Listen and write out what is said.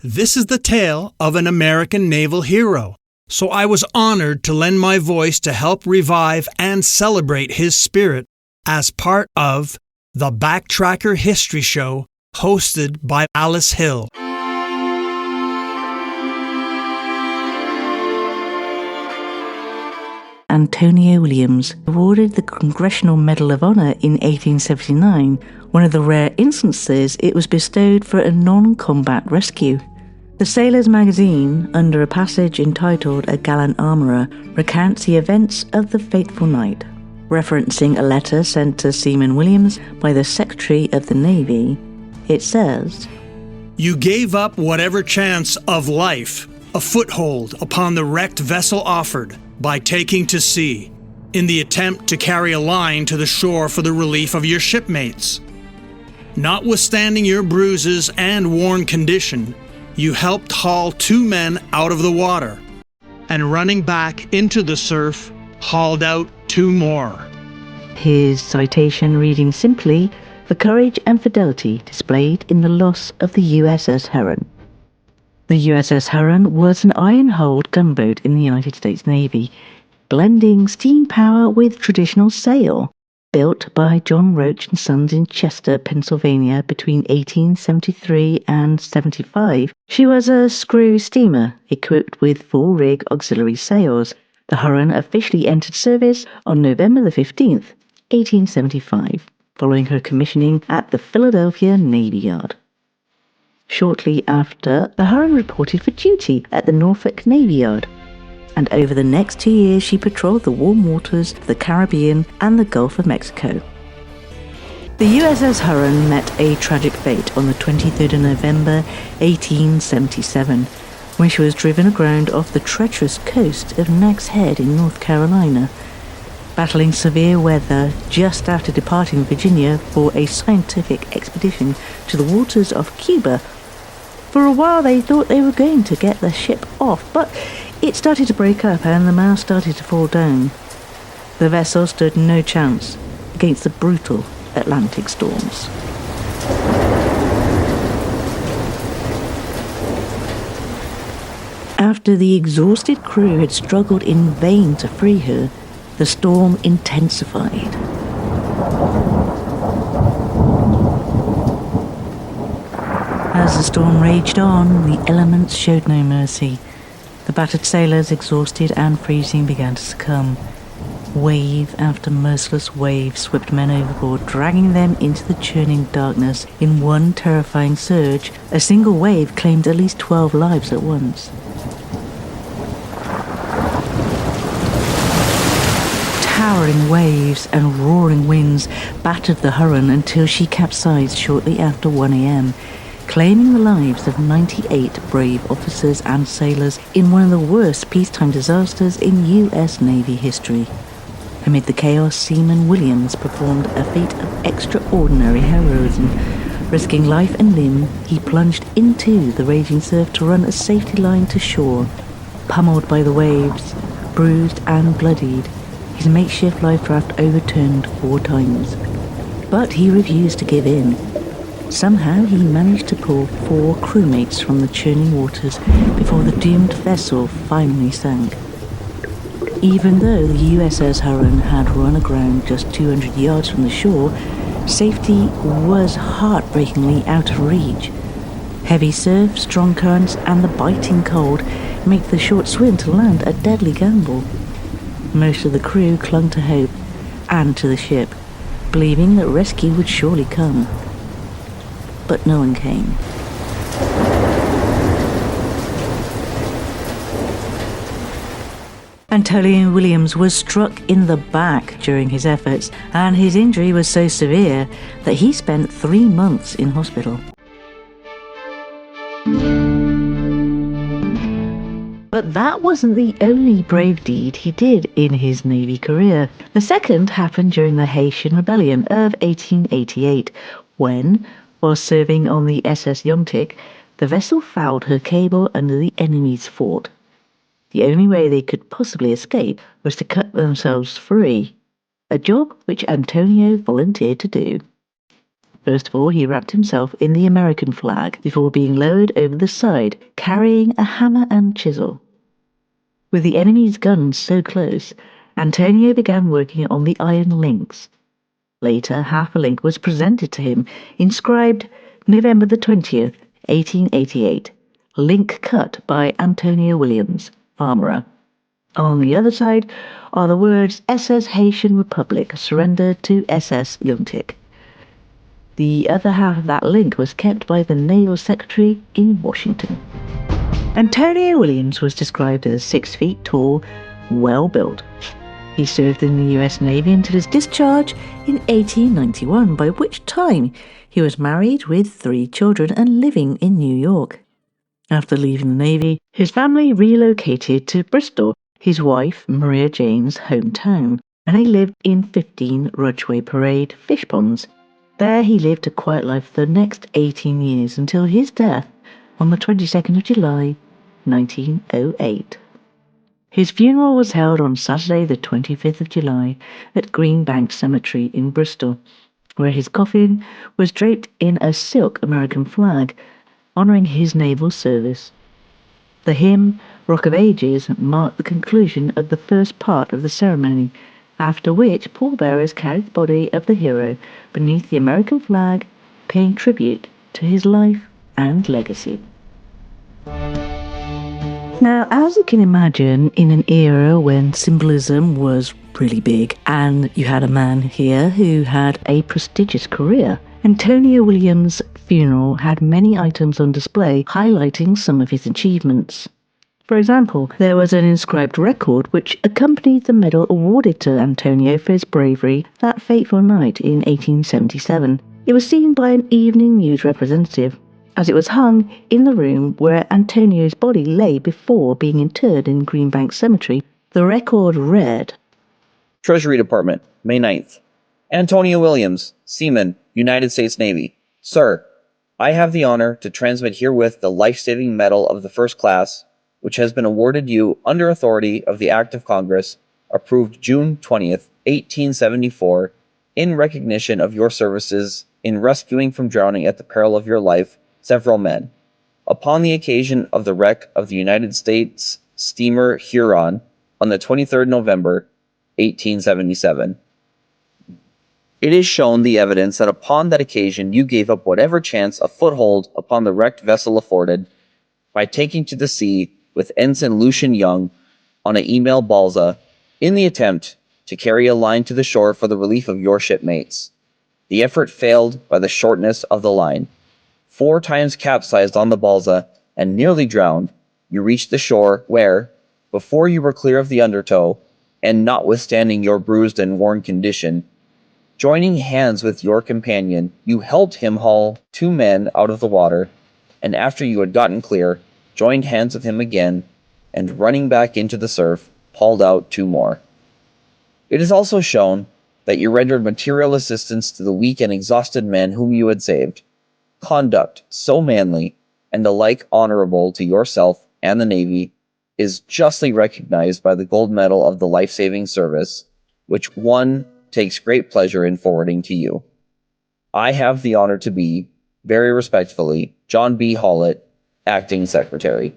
This is the tale of an American naval hero, so I was honored to lend my voice to help revive and celebrate his spirit as part of the BackTracker History Show hosted by Alice Hill. Antonio Williams, awarded the Congressional Medal of Honor in 1879, one of the rare instances it was bestowed for a non-combat rescue. The Sailor's Magazine, under a passage entitled A Gallant Armourer, recounts the events of the fateful night. Referencing a letter sent to Seaman Williams by the Secretary of the Navy, it says, "You gave up whatever chance of life, a foothold upon the wrecked vessel offered, by taking to sea, in the attempt to carry a line to the shore for the relief of your shipmates. Notwithstanding your bruises and worn condition, you helped haul 2 men out of the water, and running back into the surf, hauled out 2 more." His citation reading simply, "the courage and fidelity displayed in the loss of the USS Huron." The USS Huron was an iron-hulled gunboat in the United States Navy, blending steam power with traditional sail. Built by John Roach Sons in Chester, Pennsylvania between 1873 and 75, she was a screw steamer equipped with full-rig auxiliary sails. The Huron officially entered service on November 15th, 1875, following her commissioning at the Philadelphia Navy Yard. Shortly after, the Huron reported for duty at the Norfolk Navy Yard, and over the next 2 years she patrolled the warm waters of the Caribbean and the Gulf of Mexico. The USS Huron met a tragic fate on the 23rd of November 1877, when she was driven aground off the treacherous coast of Nags Head in North Carolina, battling severe weather just after departing Virginia for a scientific expedition to the waters of Cuba. For a while they thought they were going to get the ship off, but it started to break up and the mast started to fall down. The vessel stood no chance against the brutal Atlantic storms. After the exhausted crew had struggled in vain to free her, the storm intensified. As the storm raged on, the elements showed no mercy. The battered sailors, exhausted and freezing, began to succumb. Wave after merciless wave swept men overboard, dragging them into the churning darkness. In one terrifying surge, a single wave claimed at least 12 lives at once. Towering waves and roaring winds battered the Huron until she capsized shortly after 1 a.m., claiming the lives of 98 brave officers and sailors in one of the worst peacetime disasters in U.S. Navy history. Amid the chaos, Seaman Williams performed a feat of extraordinary heroism. Risking life and limb, he plunged into the raging surf to run a safety line to shore. Pummeled by the waves, bruised and bloodied, his makeshift life raft overturned 4 times. But he refused to give in. Somehow he managed to pull 4 crewmates from the churning waters before the doomed vessel finally sank. Even though the USS Huron had run aground just 200 yards from the shore, safety was heartbreakingly out of reach. Heavy surf, strong currents, and the biting cold make the short swim to land a deadly gamble. Most of the crew clung to hope and to the ship, believing that rescue would surely come. But no one came. Antonio Williams was struck in the back during his efforts, and his injury was so severe that he spent 3 months in hospital. But that wasn't the only brave deed he did in his Navy career. The second happened during the Haitian Rebellion of 1888, when, while serving on the SS Yongtik, the vessel fouled her cable under the enemy's fort. The only way they could possibly escape was to cut themselves free, a job which Antonio volunteered to do. First of all, he wrapped himself in the American flag before being lowered over the side, carrying a hammer and chisel. With the enemy's guns so close, Antonio began working on the iron links. Later, half a link was presented to him, inscribed November the 20th, 1888, link cut by Antonio Williams, armourer. On the other side are the words SS Haitian Republic surrendered to SS Yungtik. The other half of that link was kept by the Naval Secretary in Washington. Antonio Williams was described as 6 feet tall, well built. He served in the US Navy until his discharge in 1891, by which time he was married with 3 children and living in New York. After leaving the Navy, his family relocated to Bristol, his wife Maria Jane's hometown, and they lived in 15 Rudgeway Parade fish ponds. There he lived a quiet life for the next 18 years until his death on the 22nd of July, 1908. His funeral was held on Saturday the 25th of July at Greenbank Cemetery in Bristol, where his coffin was draped in a silk American flag, honouring his naval service. The hymn, Rock of Ages, marked the conclusion of the first part of the ceremony, after which pallbearers carried the body of the hero beneath the American flag, paying tribute to his life and legacy. Now, as you can imagine, in an era when symbolism was really big, and you had a man here who had a prestigious career, Antonio Williams' funeral had many items on display highlighting some of his achievements. For example, there was an inscribed record which accompanied the medal awarded to Antonio for his bravery that fateful night in 1877. It was seen by an evening news representative, as it was hung in the room where Antonio's body lay before being interred in Greenbank Cemetery. The record read, Treasury Department, May 9th. Antonio Williams, Seaman, United States Navy. Sir, I have the honor to transmit herewith the life-saving medal of the first class, which has been awarded you under authority of the Act of Congress, approved June 20th, 1874, in recognition of your services in rescuing from drowning at the peril of your life several men, upon the occasion of the wreck of the United States steamer Huron on the 23rd November, 1877. It is shown the evidence that upon that occasion you gave up whatever chance a foothold upon the wrecked vessel afforded by taking to the sea with Ensign Lucian Young on an email balsa in the attempt to carry a line to the shore for the relief of your shipmates. The effort failed by the shortness of the line. 4 times capsized on the balsa and nearly drowned, you reached the shore where, before you were clear of the undertow, and notwithstanding your bruised and worn condition, joining hands with your companion, you helped him haul 2 men out of the water, and after you had gotten clear, joined hands with him again, and running back into the surf, hauled out 2 more. It is also shown that you rendered material assistance to the weak and exhausted men whom you had saved. Conduct so manly and alike honorable to yourself and the Navy is justly recognized by the gold medal of the life-saving service, which one takes great pleasure in forwarding to you. I have the honor to be, very respectfully, John B. Hallett, Acting Secretary.